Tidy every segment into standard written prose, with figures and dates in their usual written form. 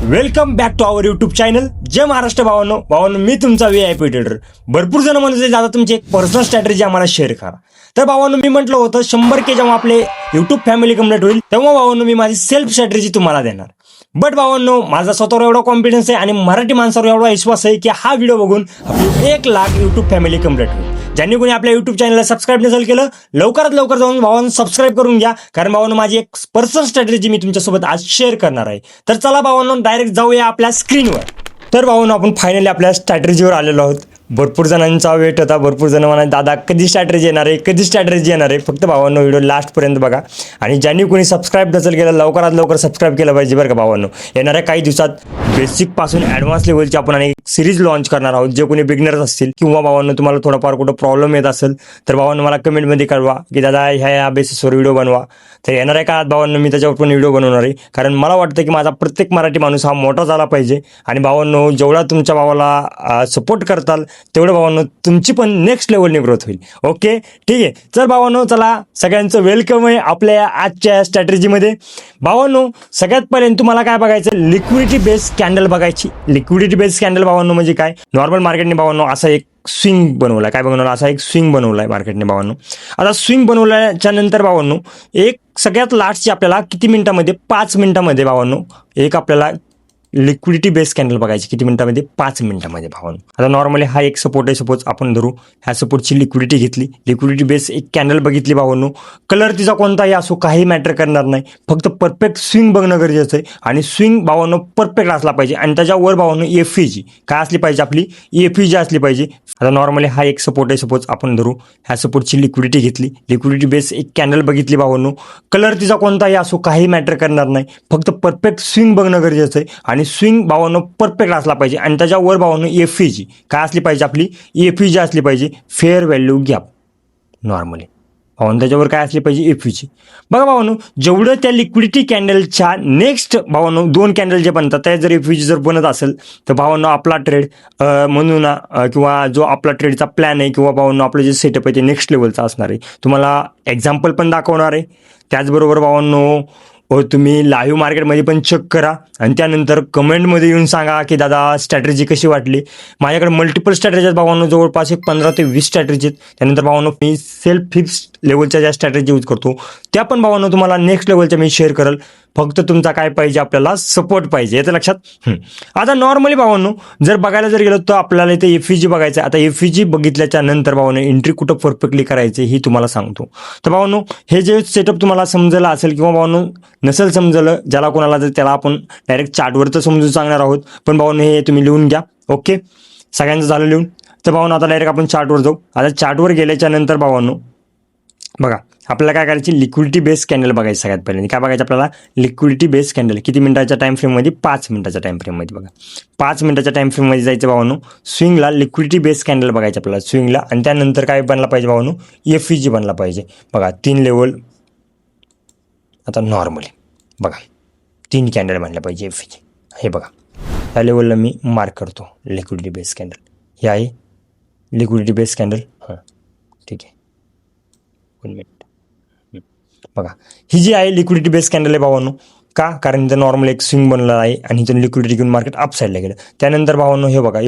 Welcome back to our YouTube channel जय महाराष्ट्र भावांनो मी तुमचा VIP ट्रेडर. भरपूर जण म्हणत दादा तुमची एक पर्सनल स्ट्रॅटेजी आम्हाला शेअर करा. तर भावांनो मी म्हटलं होतं 100K जेव्हा आपले यूट्यूब फॅमिली कंप्लीट होईल तेव्हा भावांनो मी माझी सेल्फ स्ट्रॅटेजी तुम्हाला देणार. बट भावांनो माझा स्वतःवर एवढा कॉन्फिडन्स आहे आणि मराठी माणसावर एवढा विश्वास आहे की हा व्हिडिओ बघून आपली 1 लाख यूट्यूब फॅमिली कंप्लीट होईल. ज्यांनी कोणी आपल्या यूट्यूब चॅनलला सबस्क्राईब नसेल केलं लवकरात लवकर जाऊन भावांनो सबस्क्राईब करून घ्या, कारण भावांनो माझी एक पर्सनल स्ट्रॅटेजी मी तुमच्यासोबत आज शेअर करणार आहे. तर चला भावांनो डायरेक्ट जाऊया आपल्या स्क्रीनवर. तर भावांनो आपण फायनली आपल्या स्ट्रॅटेजीवर आलेलो आहोत. भरपूर जणांचा वेट होता, भरपूर जण म्हणाले दादा कधी स्ट्रॅटेजी येणार आहे. फक्त भावांनो व्हिडिओ लास्टपर्यंत बघा आणि ज्यांनी कोणी सबस्क्राईब नसेल केलं लवकरात लवकर सबस्क्राईब केलं पाहिजे बरं का भावांनो. येणाऱ्या काही दिवसात बेसिक पासून ॲडव्हान्स लेवलची आपण एक सिरीज लॉन्च करणार आहोत. जे कोणी बिगनर्स असतील किंवा भावांनो तुम्हाला थोडाफार कुठं प्रॉब्लेम येत असेल तर भावांनो मला कमेंटमध्ये कळवा की दादा ह्या बेसिसवर व्हिडिओ बनवा. तर येणाऱ्या काळात भावांनो मी त्याच्यावर पण व्हिडिओ बनवणार आहे, कारण मला वाटतं की माझा प्रत्येक मराठी माणूस हा मोठा झाला पाहिजे. आणि भावांनो जेवढा तुमच्या भावाला सपोर्ट करताल तेवढं भावांनो तुमची पण नेक्स्ट लेवलने ग्रोथ होईल. ओके ठीक आहे. तर भावांनो चला सगळ्यांचं वेलकम आहे आपल्या आजच्या स्ट्रॅटेजीमध्ये. भावांनो सगळ्यात पहिल्यांदा तुम्हाला काय बघायचं, लिक्विडिटी बेस कॅन्डल बघायची. लिक्विडिटी बेस कॅन्डल भावांनो म्हणजे काय, नॉर्मल मार्केटने भावांनो असा एक स्विंग बनवला. काय बनवला, असा एक स्विंग बनवलाय मार्केटने भावांनो. आता स्विंग बनवल्याच्या नंतर भावांनो एक सगळ्यात लास्टची आपल्याला किती मिनिटामध्ये, 5 मिनिटामध्ये भावांनो एक आपल्याला लिक्विडिटी बेस कॅन्डल बघायची. किती मिनिटामध्ये, 5 मिनिटामध्ये भावांनो. आता नॉर्मली हा एक सपोर्ट आहे, सपोज आपण धरू ह्या सपोर्टची लिक्विडिटी घेतली, लिक्विडिटी बेस एक कॅन्डल बघितली भावांनो. कलर तिचा कोणताही असो काही मॅटर करणार नाही, फक्त परफेक्ट स्विंग बघणं गरजेचं आहे. आणि स्विंग भावांनो परफेक्ट असला पाहिजे आणि त्याच्यावर भावांनो FEG काय असली पाहिजे, आपली FEG असली पाहिजे. आता नॉर्मली हा एक सपोर्ट आहे, सपोज आपण धरू ह्या सपोर्टची लिक्विडिटी घेतली, लिक्विडिटी बेस एक कॅन्डल बघितली भावांनो. कलर तिचा कोणताही असो काही मॅटर करणार नाही, फक्त परफेक्ट स्विंग बघणं गरजेचं आहे. आणि स्विंग भावांनो परफेक्ट असला पाहिजे आणि त्याच्यावर भावांनो FEG काय असली पाहिजे, आपली FEG असली पाहिजे, फेअर व्हॅल्यू गॅप. नॉर्मली भावांनो त्याच्यावर काय असली पाहिजे, FEG. बघा भावांनो जेवढं त्या लिक्विडिटी कॅन्डलच्या नेक्स्ट भावांनो 2 कॅन्डल जे बनतात त्या जर FEG जर बनत असेल तर भावांनो आपला ट्रेड म्हणून किंवा जो आपला ट्रेडचा प्लॅन आहे किंवा भावांनो आपलं जे सेटअप आहे ते नेक्स्ट लेवलचा असणार आहे. तुम्हाला एक्झाम्पल पण दाखवणार आहे. त्याचबरोबर भावांनो तुम्ही लाईव्ह मार्केटमध्ये पण चेक करा आणि त्यानंतर कमेंटमध्ये येऊन सांगा की दादा स्ट्रॅटेजी कशी वाटली. माझ्याकडे मल्टिपल स्ट्रॅटेजी आहेत भावांनो, जवळपास एक 15 ते 20 स्ट्रॅटेजी आहेत. त्यानंतर भावांनो मी सेल्फ फिक्स लेवलच्या ज्या स्ट्रॅटेजी यूज करतो त्या पण भावांनो तुम्हाला नेक्स्ट लेवलच्या मी शेअर करेल. फक्त तुमचा काय पाहिजे, आपल्याला सपोर्ट पाहिजे, याचं लक्षात. आता नॉर्मली भावांनो जर बघायला जर गेलो तर आपल्याला इथे FEG बघायचं आहे. आता FEG बघितल्याच्या नंतर भावांनो एंट्री कुठं परफेक्टली करायची ही तुम्हाला सांगतो. तर भावांनो हे जे सेटअप तुम्हाला समजलं असेल किंवा भावांनो नसेल समजलं ज्याला कोणाला तर त्याला आपण डायरेक्ट चार्टवर तर समजून सांगणार आहोत. पण भावांनो हे तुम्ही लिहून घ्या. ओके सगळ्यांचं झालं लिहून. तर भावांनो आता डायरेक्ट आपण चार्टवर जाऊ. आता चार्टवर गेल्याच्या नंतर भावांनो बघा आपल्याला काय करायची, लिक्विडिटी बेस कॅन्डल बघायची. सगळ्यात पहिल्यांदा काय बघायचं आपल्याला, लिक्विडिटी बेस कॅन्डल. किती मिनिटाच्या टाइम फ्रेममध्ये, 5 मिनिटाच्या टाइम फ्रेममध्ये. बघा 5 मिनिटाच्या टाइम फ्रेममध्ये जायचं भावांनो. स्विंगला लिक्विडिटी बेस कॅन्डल बघायचं आपल्याला स्विंगला. आणि त्यानंतर काय बनला पाहिजे भावांनो, FEG बनला पाहिजे. बघा 3 लेवल. आता नॉर्मली बघा 3 कॅन्डल बनल्या पाहिजे FEG. हे बघा ह्या लेवलला मी मार्क करतो लिक्विडिटी बेस कॅन्डल. हे आहे लिक्विडिटी बेस कॅन्डल. हां ठीक आहे, 1 मिनिट. बघा ही जी आहे लिक्विडिटी बेस कॅन्डल आहे भावांनो. का, कारण इथं नॉर्मल एक स्विंग बनलेला आहे आणि इथून लिक्विडिटी घेऊन मार्केट अप साईडला गेलं. त्यानंतर भावांनो हे बघा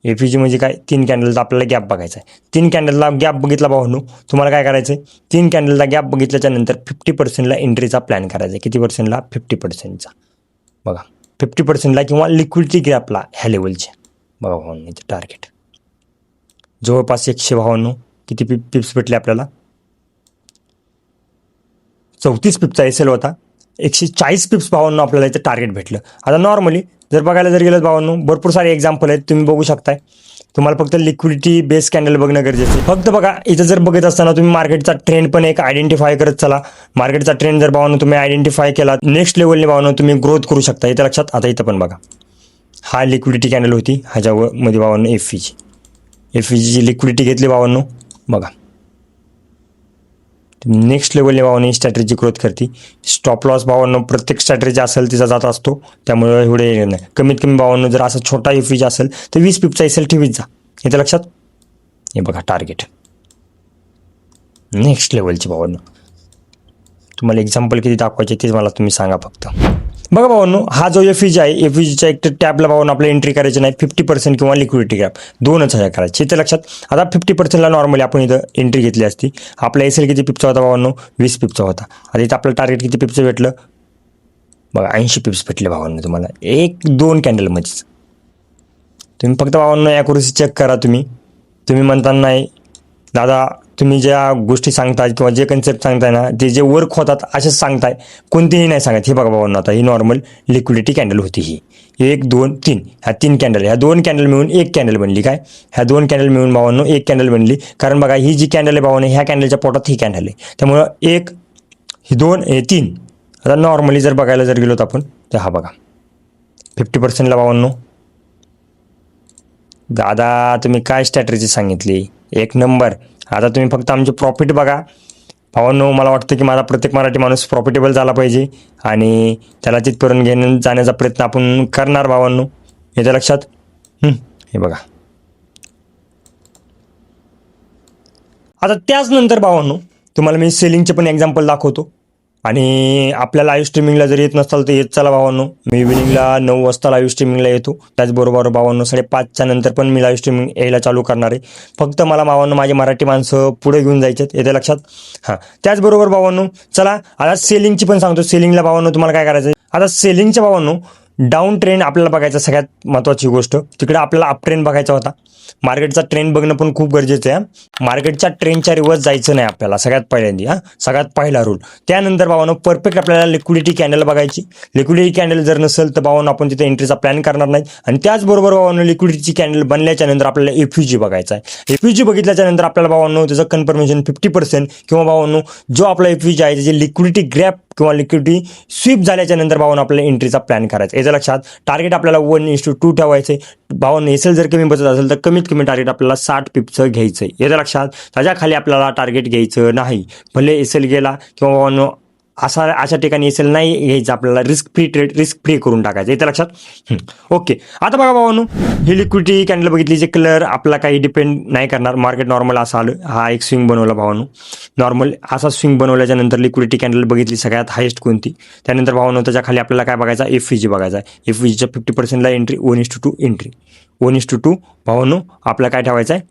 FEG म्हणजे काय, 3 कॅन्डलचा आपल्याला गॅप बघायचा आहे. 3 कॅन्डलला गॅप बघितला भावांनो, तुम्हाला काय करायचं आहे, 3 कॅन्डलला गॅप बघितल्याच्या नंतर 50%ला एंट्रीचा प्लॅन करायचा आहे. किती पर्सेंटला, 50%चा. बघा 50%ला किंवा लिक्विडिटी गॅपला ह्या लेवलचे. बघा भावांनो इथे टार्गेट जवळपास 100 भावांनो किती पिप्स भेटले आपल्याला, 34 पिप्सचा SL होता. 140 पिप्स भावांनो आपल्याला इथे टार्गेट भेटलं. आता नॉर्मली जर बघायला जर गेलं भावांनो भरपूर सारे एक्झाम्पल आहेत, तुम्ही बघू शकताय. तुम्हाला फक्त लिक्विडिटी बेस कॅन्डल बघणं गरजेचं आहे. फक्त बघा इथं जर बघत असताना तुम्ही मार्केटचा ट्रेंड पण एक आयडेंटिफाय करत चला. मार्केटचा ट्रेंड जर भावांनो तुम्ही आयडेंटिफाय केला नेक्स्ट लेवलने भावांनो तुम्ही ग्रोथ करू शकता. इथं लक्षात. आता इथं पण बघा हा लिक्विडिटी कॅन्डल होती, ह्याच्यामध्ये भावांनो FEG ची लिक्विडिटी घेतली भावांनो. बघा नेक्स्ट लेवलने भावांनो स्ट्रॅटेजी ग्रोथ करते. स्टॉप लॉस भावांनो प्रत्येक स्ट्रॅटेजी असेल तिचा जात असतो, त्यामुळे एवढे नाही. कमीत कमी भावांनो जर असा छोटा FEG असेल तर 20 पिपचा SL ठेवीत जा. इथं लक्षात. हे बघा टार्गेट नेक्स्ट लेवलची भावांनो. तुम्हाला एक्झाम्पल किती दाखवायचे ते मला तुम्ही सांगा फक्त. बघा भावांनो, हा जो एफ आहे, एफईजीच्या एक टॅबला भावांनो आपल्याला एंट्री करायची नाही, 50% किंवा लिक्विडिटी गॅप दोनच हजार करायचे. इथे लक्षात. आता 50%ला नॉर्मली आपण इथं एंट्री घेतली असती. आपला एसएल किती पिपचा होता भावांनो? 20 पिपचा होता. आता इथं आपलं टार्गेट किती पिपचं भेटलं? बघा 80 पिप्स भेटले भावांनो तुम्हाला 1-2 कॅन्डलमध्येच. तुम्ही फक्त भावांनो ॲक्युरसी चेक करा. तुम्ही म्हणता नाही दादा, तुम्ही ज्या गोष्टी सांगताय किंवा जे कन्सेप्ट सांगताय ना, ते जे वर्क होतात असेच सांगताय, कोणतेही नाही सांगत. हे बघा भावांनो, आता ही नॉर्मल लिक्विडिटी कॅन्डल होती. ही 1, 2, 3 ह्या 3 कॅन्डल, ह्या 2 कॅन्डल मिळून एक कॅन्डल बनली. काय? ह्या 2 कॅन्डल मिळून भावांनो एक कॅन्डल बनली. कारण बघा ही जी कॅन्डल आहे भावांनो, ह्या कॅन्डलच्या पोटात ही कॅन्डल आहे. त्यामुळं 1, ही 2, हे 3. आता नॉर्मली जर बघायला जर गेलो तर आपण, तर हा बघा 50%ला भावांनो, दादा तुम्ही काय स्ट्रॅटेजी सांगितली, एक नंबर. आता तुम्ही फक्त आमचे प्रॉफिट बघा भावांनो. मला वाटतं की माझा प्रत्येक मराठी माणूस प्रॉफिटेबल झाला पाहिजे आणि त्याला तिथपर्यंत घेऊन जाण्याचा प्रयत्न आपण करणार भावांनो. याच्या लक्षात. हे बघा. आता त्याच नंतर भावांनो तुम्हाला मी सेलिंगचे पण एक्झाम्पल दाखवतो. आणि आपल्या लाईव्ह स्ट्रीमिंगला जर येत नसाल तर येत चला भावांनो. मी इव्हिनिंगला 9 वाजता लाईव्ह स्ट्रीमिंगला येतो. त्याचबरोबर भावांनो 5:30च्या नंतर पण मी लाईव्ह स्ट्रीमिंग यायला चालू करणार आहे. फक्त मला भावांनो माझे मराठी माणसं पुढे घेऊन जायचे आहेत, येते लक्षात. हां, त्याचबरोबर भावांनो चला आता सेलिंगची पण सांगतो. सेलिंगला भावांनो तुम्हाला काय करायचं आहे, आता सेलिंगच्या भावांनो डाऊन ट्रेंड आपल्याला बघायचा, सगळ्यात महत्त्वाची गोष्ट. तिकडे आपल्याला अप ट्रेंड बघायचा होता. मार्केटचा ट्रेंड बघणं पण खूप गरजेचं आहे. मार्केटच्या ट्रेंडच्या रिव्हर्स जायचं नाही आपल्याला सगळ्यात पहिल्यांदा. सगळ्यात पहिला रूल. त्यानंतर भावांनो परफेक्ट आपल्याला लिक्विडिटी कॅन्डल बघायची. लिक्विडिटी कॅन्डल जर नसेल तर भावांनो आपण तिथे एंट्रीचा प्लॅन करणार नाही. आणि त्याचबरोबर भावांनो लिक्विडिटीची कॅन्डल बनल्याच्या नंतर आपल्याला एफयूजी बघायचा आहे. एफयूजी बघितल्याच्या नंतर आपल्याला भावांनो त्याचं कन्फर्मेशन 50% किंवा भावांनो जो आपला एफयूजी आहे त्याची लिक्विडिटी ग्रॅप किंवा लिक्विडिटी स्वीप झाल्याच्या नंतर भावांनो आपल्याला एंट्रीचा प्लॅन करायचा. याचं लक्षात. टार्गेट आपल्याला 1:2 ठेवायचं आहे भावांनो. एसएल जर कमी बसत असेल तर कमीत कमी टार्गेट आपल्याला 60 पिपचं घ्यायचं आहे. याचं लक्षात. त्याच्या खाली आपल्याला टार्गेट घ्यायचं नाही. भले एसएल गेला किंवा भावांनो अशा ठिकाणी एसएल नाही घ्यायचं आपल्याला. रिस्क फ्री करून टाकायचं. याचं लक्षात. ओके. आता बघा भावांनो ही लिक्विडिटी कॅन्डल बघितली, जे कलर आपला काही डिपेंड नाही करणार. मार्केट नॉर्मल असं आलं, हा एक स्विंग बनवला भावांनो. नॉर्मल असा स्विंग बनवल्याच्या नंतर लिक्विडिटी कॅन्डल बघितली सगळ्यात हायेस्ट कोणती. त्यानंतर भावांनो त्याच्या खाली आपल्याला काय बघायचा, एफईजी बघायचा. एफईजीच्या 50%ला एंट्री, 1:2 एंट्री. 1:2 भावांनो आपल्याला काय ठेवायचं आहे,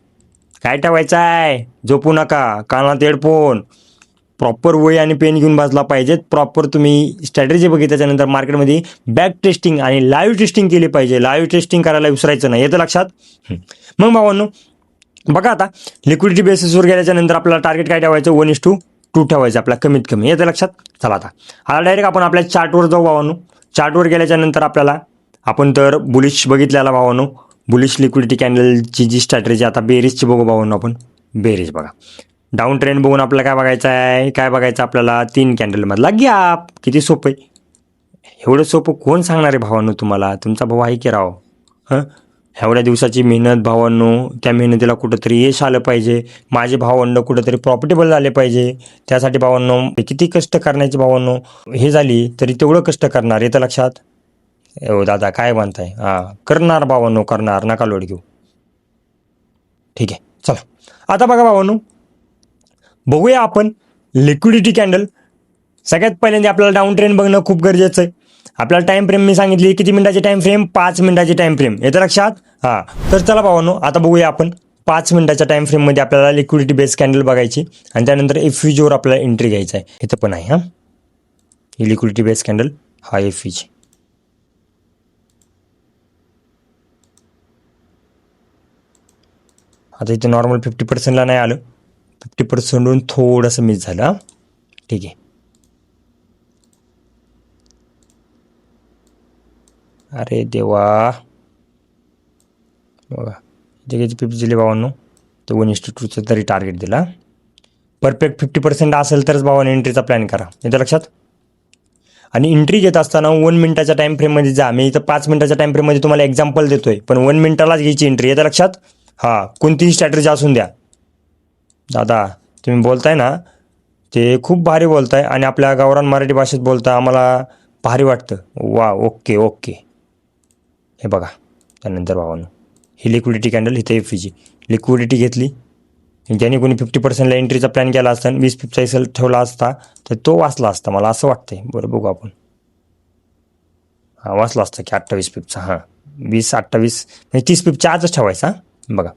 काय ठेवायचं आहे, झोपू नका, कानात हेडफोन, प्रॉपर वही आणि पेन घेऊन बसला पाहिजेत. प्रॉपर तुम्ही स्ट्रॅटेजी बघितल्याच्यानंतर मार्केटमध्ये बॅक टेस्टिंग आणि लाईव्ह टेस्टिंग केली पाहिजे. लाईव्ह टेस्टिंग करायला विसरायचं नाही. येतं लक्षात. मग भावांनो बघा आता लिक्विडिटी बेसिसवर गेल्याच्या नंतर आपल्याला टार्गेट काय ठेवायचं, 1:2 ठेवायचं आपला कमीत कमी. येतं लक्षात. चला आता डायरेक्ट आपण आपल्या चार्टवर जाऊ भावांनो. चार्टवर गेल्याच्या नंतर आपल्याला आपण तर बुलिश बघितलेला भावांनो. बुलिश लिक्विडिटी कॅन्डलची जी स्ट्रॅटेजी, आता बेरीजची बघू भावांनो आपण. बेरीज बघा. डाऊन ट्रेंड बघून आपल्याला काय बघायचं आहे, काय बघायचं आपल्याला, 3 कॅन्डलमधला गॅप. किती सोपं आहे. एवढं सोपं कोण सांगणार आहे भावांनो तुम्हाला. तुमचा भाऊ आहे की राव. एवढ्या दिवसाची मेहनत भावांनो, त्या मेहनतीला कुठंतरी यश आलं पाहिजे. माझे भावंड कुठंतरी प्रॉफिटेबल झाले पाहिजे. त्यासाठी भावांनो किती कष्ट करण्याची भावांनो हे झाली तरी तेवढं कष्ट करणार. येतं लक्षात. हो दादा काय म्हणताय. करणार भावांनो, करणार, नका लोड घेऊ. ठीक आहे चला. आता बघा भावांनो बघूया आपण लिक्विडिटी कॅन्डल. सगळ्यात पहिल्यांदा आपल्याला डाऊन ट्रेंड बघणं खूप गरजेचं आहे. आपल्याला टाइम फ्रेम मी सांगितली, किती मिनिटाची टाइम फ्रेम, 5 मिनिटाची टाइम फ्रेम. येतं लक्षात. तर चला भावांनो आता बघूया आपण 5 मिनिटाच्या टाइम फ्रेममध्ये आपल्याला लिक्विडिटी बेस कॅन्डल बघायची आणि त्यानंतर एफईजीवर आपल्याला एंट्री घ्यायचं आहे. इथं पण आहे ही लिक्विडिटी बेस कॅन्डल, हा एफईजी. आता इथे नॉर्मल 50%ला नाही आलं, 50%हून थोडंसं मिस झालं. ठीक आहे. अरे देवा बघा जगाची पिप्स दिली भावांनो. तर 1:2चं तरी टार्गेट दिला. परफेक्ट 50% असेल तरच भावाने एंट्रीचा प्लॅन करा. येतं लक्षात. आणि एंट्री घेत असताना 1 मिनिटाच्या टाइम फ्रेममध्ये जा. मी इथं 5 मिनिटाच्या टाइम फ्रेममध्ये तुम्हाला एक्झाम्पल देतोय, पण 1 मिनिटालाच घ्यायची एंट्री. येतं लक्षात. कोणतीही स्ट्रॅटेजी असून द्या. दादा तुम्ही बोलताय ना ते खूप भारी बोलताय आणि आपल्या गावरान मराठी भाषेत बोलता, आम्हाला भारी वाटतं. वा ओके ओके. हे बघा त्यानंतर भावांनो ही लिक्विडिटी कॅन्डल, इथे एफईजी लिक्विडिटी घेतली. ज्याने कोणी 50%ला एंट्रीचा प्लॅन केला असता आणि 20 पिपचा एसएल ठेवला असता तर तो वाचला असता, मला असं वाटतंय. बरं बघू आपण. हां वाचलं असतं की 28 पिपचा. हां 20-28 म्हणजे 30 पिपच्या आजच ठेवायचा. बघा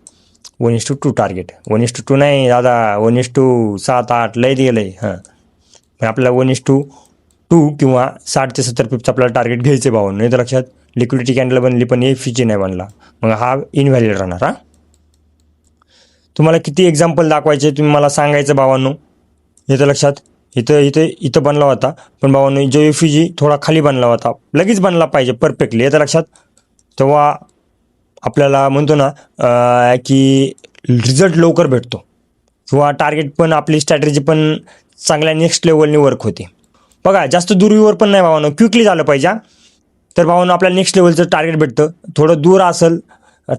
1:2 टार्गेट. 1:2 नाही दादा, 1:7-8 लय दिलं आहे. हां पण आपल्याला 1:2 किंवा 60 ते 70 पिपचं आपल्याला टार्गेट घ्यायचं आहे भावांनो. नाही तर लक्षात, लिक्विडिटी कॅन्डल बनली पण एफीजी नाही बनला, मग हा इनव्हॅलिड राहणार. हा तुम्हाला किती एक्झाम्पल दाखवायचे तुम्ही मला सांगायचं भावांनो. येतं लक्षात, इथं बनला होता पण भावांनो जो एफीजी थोडा खाली बनला होता, लगेच बनला पाहिजे परफेक्टली. येतं लक्षात, तेव्हा आपल्याला म्हणतो ना की रिझल्ट लवकर भेटतो किंवा टार्गेट पण आपली स्ट्रॅटेजी पण चांगल्या नेक्स्ट लेवलने वर्क होते. बघा जास्त दूरवर पण नाही भावांनो, क्विकली झालं पाहिजे. तर भावांनो आपल्याला नेक्स्ट लेवलचं टार्गेट भेटतं. थोडं दूर असेल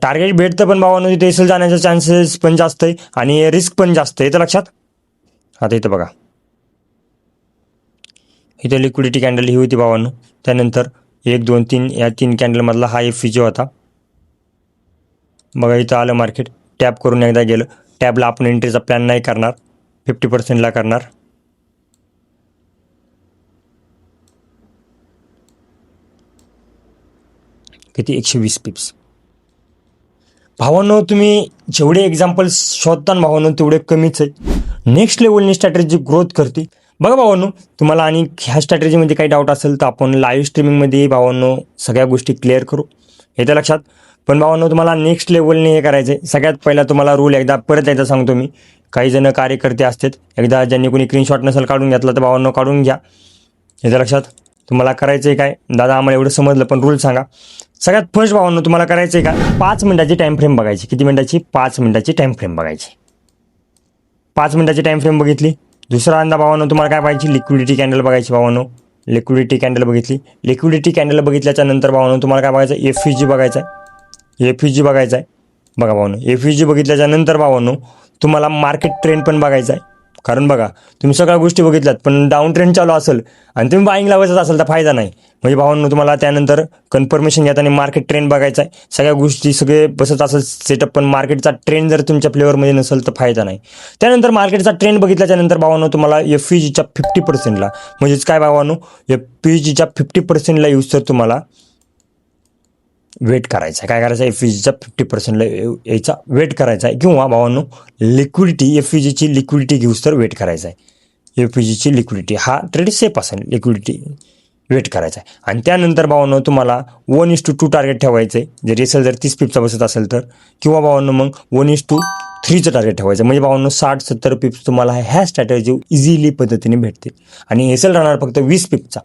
टार्गेट भेटतं पण भावांनो तिथे एसल जाण्याचे चान्सेस पण जास्त आहे आणि रिस्क पण जास्त आहे. येतं लक्षात. आता इथं बघा, इथं लिक्विडिटी कॅन्डल ही होती भावांनो. त्यानंतर 1 2 3 या 3 कॅन्डलमधला हा एफईजी होता. बघा इथं आलं मार्केट, टॅप करून एकदा गेलं. टॅबला आपण एंट्रीचा प्लॅन नाही करणार, 50%ला करणार. किती 120 पिप्स. भावांनो तुम्ही जेवढे एक्झाम्पल्स शोधता भावांनो तेवढे कमीच आहे. नेक्स्ट लेवलनी स्ट्रॅटेजी ग्रोथ करते. बघा भावांनो, तुम्हाला आणि ह्या स्ट्रॅटेजीमध्ये काही डाऊट असेल तर आपण लाईव्ह स्ट्रीमिंगमध्ये भावांनो सगळ्या गोष्टी क्लिअर करू, येतं लक्षात. पण भावांनो तुम्हाला नेक्स्ट लेवलने हे करायचं आहे. सगळ्यात पहिला तुम्हाला रूल परत एकदा सांगतो मी. काही जण कार्यकर्ते असतात, एकदा ज्यांनी कोणी स्क्रीनशॉट नसेल काढून घेतला तर भावांनो काढून घ्या. येतं लक्षात. तुम्हाला करायचं आहे काय दादा, आम्हाला एवढं समजलं पण रूल सांगा. सगळ्यात फर्स्ट भावांनो तुम्हाला करायचं आहे का, 5 मिनिटाची टाईम फ्रेम बघायची. किती मिनिटाची? 5 मिनिटाची टाईम फ्रेम बघायची. 5 मिनिटाची टाईम फ्रेम बघितली. दुसरा अंदा भावांनो तुम्हाला काय पाहिजे, लिक्विडिटी कॅन्डल बघायची भावांनो. लिक्विडिटी कॅन्डल बघितली. लिक्विडिटी कॅन्डल बघितल्याच्या नंतर भावांनो तुम्हाला काय बघायचं, एफईजी बघायचं आहे. एफईजी बघायचं आहे. बघा भावांनो, एफईजी बघितल्याच्या नंतर भावांनो तुम्हाला मार्केट ट्रेंड पण बघायचा आहे. कारण बघा तुम्ही सगळ्या गोष्टी बघितल्यात पण डाऊन ट्रेंड चालू असेल आणि तुम्ही बाईंग लावायचं असेल तर फायदा नाही. म्हणजे भावांनो तुम्हाला त्यानंतर कन्फर्मेशन घेताना मार्केट ट्रेंड बघायचा आहे. सगळ्या गोष्टी सगळे बसत असेल सेटअप, पण मार्केटचा ट्रेंड जर तुमच्या फ्लेवरमध्ये नसेल तर फायदा नाही. त्यानंतर मार्केटचा ट्रेंड बघितल्याच्या नंतर भावांनो तुम्हाला एफईजीच्या 50%ला, म्हणजेच काय भावांनो, एफईजीच्या 50%ला यूज तर तुम्हाला वेट करायचा आहे. काय करायचं आहे, एफईजीच्या 50%ला याचा वेट करायचा आहे. किंवा भावांनो लिक्विडिटी, एफईजीची लिक्विडिटी घेऊस तर वेट करायचा आहे. एफईजीची लिक्विडिटी हा ट्रेड सेफ असेल, लिक्विडिटी वेट करायचा आहे. आणि त्यानंतर भावांनो तुम्हाला 1:2 टार्गेट ठेवायचं आहे. जर एसल जर 30 पिपचा बसत असेल तर, किंवा भावांनो मग 1:3चं टार्गेट ठेवायचं. म्हणजे भावांनो 60-70 पिप्स तुम्हाला ह्या स्ट्रॅटेजी इझिली पद्धतीने भेटते. आणि एसल राहणार फक्त 20 पिपचा.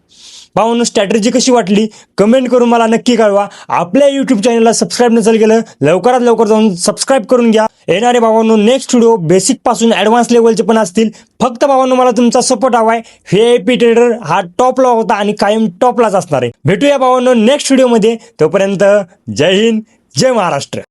भावांनो स्ट्रॅटेजी कशी वाटली कमेंट करून मला नक्की कळवा. आपल्या यूट्यूब चॅनलला सबस्क्राईब नसेल केलं लवकरात लवकर जाऊन सबस्क्राईब करून घ्या. येणारे भावांनो नेक्स्ट व्हिडिओ बेसिक पासून ॲडव्हान्स लेवलचे पण असतील. फक्त भावांनो मला तुमचा सपोर्ट हवा आहे. व्हीआयपी ट्रेडर हा टॉपला होता आणि कायम टॉपलाच असणार आहे. भेटूया भावांनो नेक्स्ट व्हिडिओमध्ये. तोपर्यंत जय हिंद, जय महाराष्ट्र.